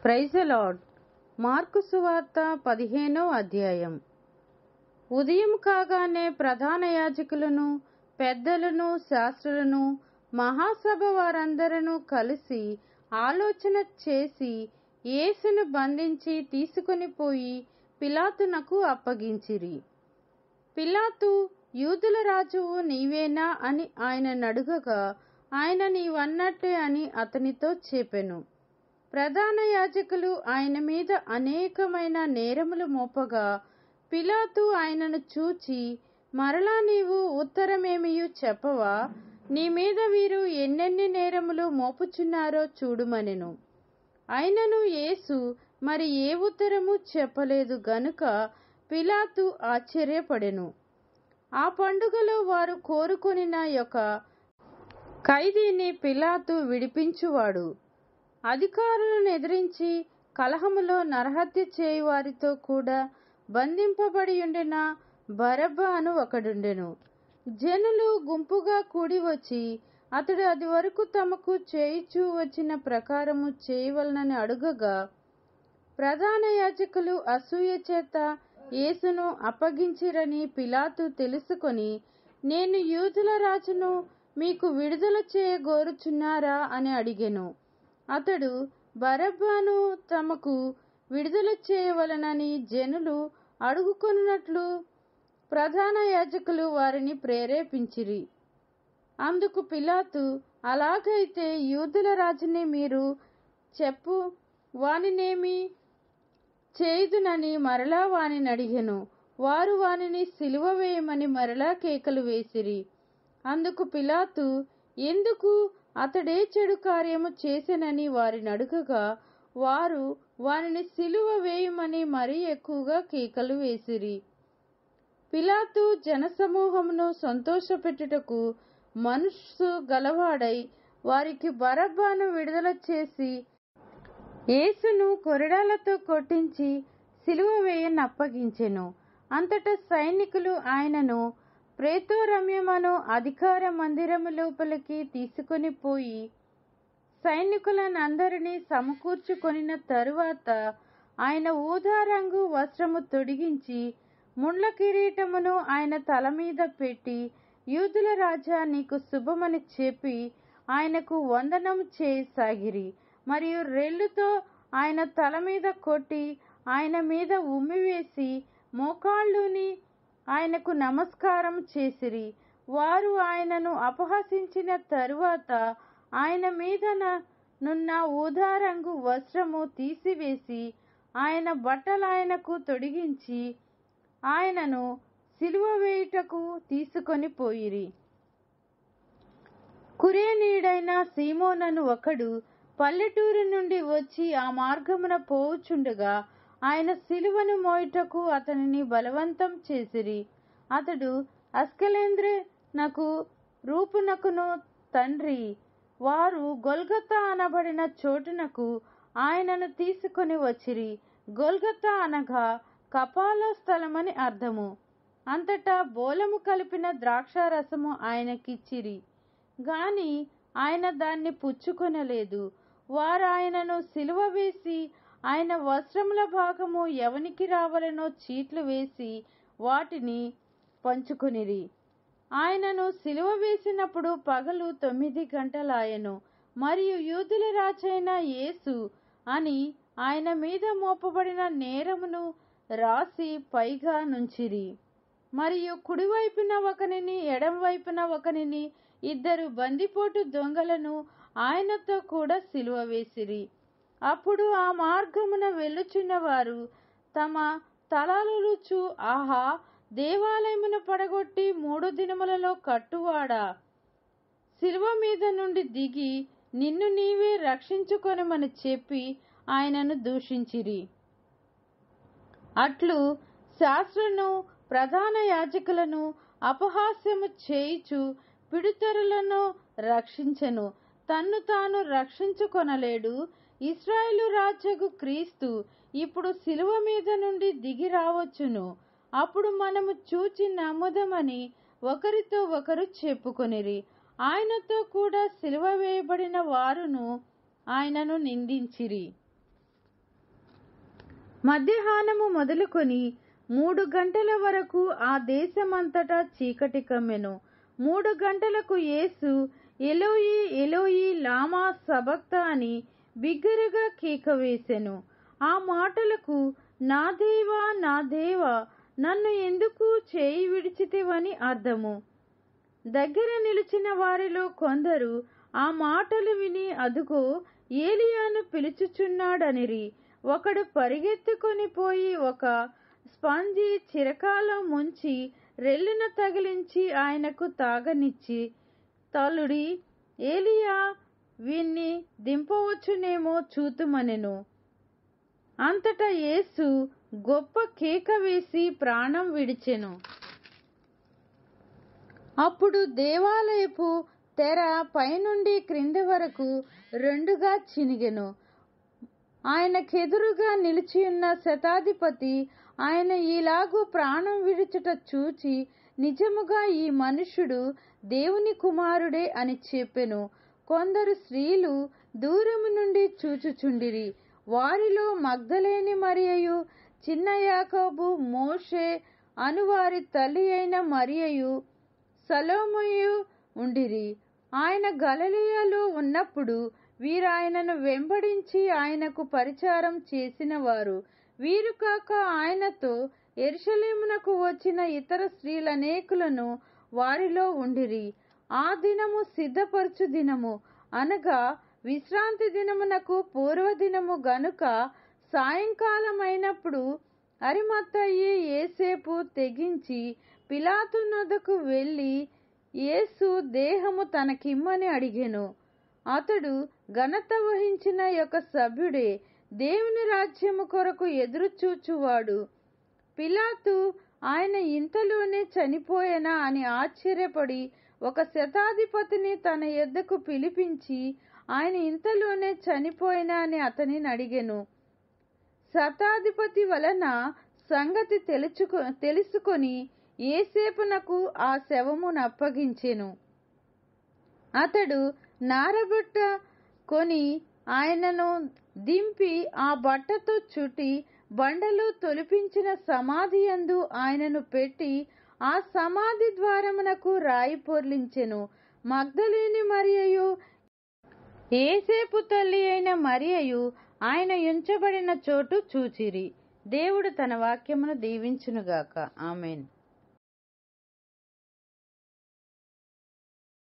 Praise the lord. Mark సువార్త 15వ అధ్యాయం. ఉదయం కాగానే ప్రధాన యాజకులను, పెద్దలను, శాస్త్రులను, మహాసభ వారందరూ కలిసి ఆలోచన చేసి యేసును బంధించి తీసుకొని పోయి పిలాతునకు అప్పగించిరి. పిలాతు, యూదుల రాజువు నీవేనా అని ఆయనను అడుగగా, ఆయన నీవన్నట్టే అని అతనితో చెప్పెను. ప్రధాన యాజకులు ఆయన మీద అనేకమైన నేరములు మోపగా, పిలాతు ఆయనను చూచి, మరలా నీవు ఉత్తరమేమియు చెప్పవా? నీ మీద వీరు ఎన్నెన్ని నేరములు మోపుచున్నారో చూడుమనెను. అయినను యేసు మరి ఏ ఉత్తరము చెప్పలేదు గనుక పిలాతు ఆశ్చర్యపడెను. ఆ పండుగలో వారు కోరుకొనిన యొక్క ఖైదీని పిలాతు విడిపించువాడు. అధికారులను ఎదిరించి కలహములో నరహత్య చేయు వారితో కూడా బంధింపబడి ఉండిన బరబ్బా అను ఒకడుండెను. జనులు గుంపుగా కూడి వచ్చి అతడు అది వరకు తమకు చేయుచూ వచ్చిన ప్రకారము చేయవలనని అడుగగా, ప్రధాన యాజకులు అసూయ చేత యేసును అప్పగించిరని పిలాతు తెలుసుకొని, నేను యూదుల రాజును, మీకు విడుదల చేయగోరుచున్నారా అని అడిగెను. అతడు బరబ్బను తమకు విడుదల చేయవలనని జనులు అడుగుకొనున్నట్లు ప్రధాన యాజకులు వారిని ప్రేరేపించిరి. అందుకు పిలాతు, అలాగైతే యూదుల రాజుని మీరు చెప్పు వానినేమి చేయుదునని మరలా వానిని అడిగెను. వారు వానిని సిలువ వేయమని మరలా కేకలు వేసిరి. అందుకు పిలాతు, ఎందుకు అతడే చెడు కార్యము చేసెనని వారిని అడుగగా, వారు వానిని సిలువ వేయమని మరీ ఎక్కువగా కేకలు వేసిరి. పిలాతు జనసమూహమును సంతోషపెట్టుటకు మనస్సు గలవాడై వారికి బరబ్బను విడుదల చేసి యేసును కొరడాలతో కొట్టించి సిలువ వేయనప్పగించెను. అంతటా సైనికులు ఆయనను ప్రేతోరమ్యమను అధికార మందిరము లోపలికి తీసుకొని పోయి సైనికులనందరినీ సమకూర్చుకొనిన తరువాత ఆయన ఊదా రంగు వస్త్రము తొడిగించి ముండ్ల కిరీటమును ఆయన తల మీద పెట్టి, యూదుల రాజా నీకు శుభమని చెప్పి ఆయనకు వందనము చేయసాగిరి. మరియు రెల్లుతో ఆయన తల మీద కొట్టి ఆయన మీద ఉమ్మివేసి మోకాళ్ళూని ఆయనకు నమస్కారం చేసిరి. వారు ఆయనను అపహసించిన తరువాత ఆయన మీద నున్న ఊదారంగు వస్త్రము తీసివేసి ఆయన బట్టలాయనకు తొడిగించి ఆయనను సిలువ వేయుటకు తీసుకొని పోయిరి. కురేనీయుడైన సీమోనను ఒకడు పల్లెటూరు నుండి వచ్చి ఆ మార్గమున పోవుచుండగా ఆయన సిలువను మోయుటకు అతనిని బలవంతం చేసిరి. అతడు అస్కెలేంద్రునకు రూపునకును తండ్రి. వారు గొల్గొతా అనబడిన చోటునకు ఆయనను తీసుకొని వచ్చిరి. గొల్గొతా అనగా కపాల స్థలమని అర్థము. అంతటా బోలము కలిపిన ద్రాక్షారసము ఆయనకిచ్చిరి గాని ఆయన దాన్ని పుచ్చుకొనలేదు. వారు ఆయనను సిలువ వేసి ఆయన వస్త్రముల భాగము ఎవనికి రావలెనో చీట్లు వేసి వాటిని పంచుకొనిరి. ఆయనను సిలువ వేసినప్పుడు పగలు 9 గంటలాయెను. మరియు యూదుల రాజైన యేసు అని ఆయన మీద మోపబడిన నేరమును రాసి పైగా నుంచిరి. మరియు కుడివైపున ఒకనిని, ఎడమ వైపున ఒకనిని, 2 బందిపోటు దొంగలను ఆయనతో కూడా సిలువ వేసిరి. అప్పుడు ఆ మార్గమున వెళ్ళుచున్న వారు తమ తలలుచు, ఆహా, దేవాలయమును పడగొట్టి 3 దినములలో కట్టువాడా, సిలువ మీద నుండి దిగి నిన్ను నీవే రక్షించుకొనుమని చెప్పి ఆయనను దూషించిరి. అట్లు శాస్త్రులను ప్రధాన యాజకులను అపహాస్యము చేయుచు పిడుతరులను రక్షించెను. తన్ను తాను రక్షించుకొనలేడు. ఇశ్రాయేలు రాజగు క్రీస్తు ఇప్పుడు సిలువ మీద నుండి దిగి రావచ్చును. అప్పుడు మనము చూచి నమ్ముదమని ఒకరితో ఒకరు చెప్పుకొనిరి. ఆయనతో కూడా సిలువ వేయబడిన వారును ఆయనను నిందించిరి. మధ్యాహ్నము మొదలుకొని 3 గంటల వరకు ఆ దేశమంతటా చీకటి కమ్మెను. 3 గంటలకు యేసు ఎలోయి ఎలోయి లామా సబక్తాని బిగ్గరగా కేక వేసెను. ఆ మాటలకు నా దేవా నా దేవా నన్ను ఎందుకు చేయి విడిచితివని అర్థము. దగ్గర నిలిచిన వారిలో కొందరు ఆ మాటలు విని అదుగో ఏలియాను పిలుచుచున్నాడనిరి. ఒకడు పరిగెత్తుకొని పోయి ఒక స్పంజి చిరకాలో ముంచి రెల్లున తగిలించి ఆయనకు తాగనిచ్చి, తలుడి ఏలియా వీన్ని దింపవచ్చునేమో చూతుమనెను. అంతటా యేసు గొప్ప కేక వేసి ప్రాణం విడిచెను. అప్పుడు దేవాలయపు తెర పైనుండి క్రింద వరకు 2గా చినిగెను. ఆయనకెదురుగా నిలిచియున్న శతాధిపతి ఆయన ఈలాగు ప్రాణం విడుచుట చూచి, నిజముగా ఈ మనుష్యుడు దేవుని కుమారుడే అని చెప్పెను. కొందరు స్త్రీలు దూరము నుండి చూచుచుండిరి. వారిలో మగ్దలేని మరియయు, చిన్న యాకోబు, మోషే అనువారి తల్లి అయిన మరియయు, సలోమియు ఉండిరి. ఆయన గలిలయలో ఉన్నప్పుడు వీరాయనను వెంబడించి ఆయనకు పరిచారం చేసిన వారు. వీరు కాక ఆయనతో యెరూషలేమునకు వచ్చిన ఇతర స్త్రీలనేకులను వారిలో ఉండిరి. ఆ దినము సిద్ధపరచు దినము, అనగా విశ్రాంతి దినమునకు పూర్వదినము గనుక సాయంకాలమైనప్పుడు అరిమత్తయి యోసేపు తెగించి పిలాతు నొద్దకు వెళ్ళి యేసు దేహము తనకిమ్మని అడిగెను. అతడు ఘనత వహించిన యొక్క సభ్యుడే, దేవుని రాజ్యము కొరకు ఎదురుచూచువాడు. పిలాతు ఆయన ఇంతలోనే చనిపోయేనా అని ఆశ్చర్యపడి ఒక శతాధిపతిని తన యొద్దకు పిలిపించి, ఆయన ఇంతలోనే చనిపోయేనా అని అతనిని అడిగెను. శతాధిపతి వలన సంగతి తెలుసుకొని యోసేపునకు ఆ శవమును అప్పగించెను. అతడు నారబట్ట కొని ఆయనను దింపి ఆ బట్టతో చుట్టి బండలు తొలిపించిన సమాధి యందు ఆయనను పెట్టి ఆ సమాధి ద్వారమునకు రాయి పొర్లించెను. మగ్దలేని మరియయు, యోసేపు తల్లి అయిన మరియయు ఆయన ఉంచబడిన చోటు చూచిరి. దేవుడు తన వాక్యమును దీవించునుగాక. ఆమేన్.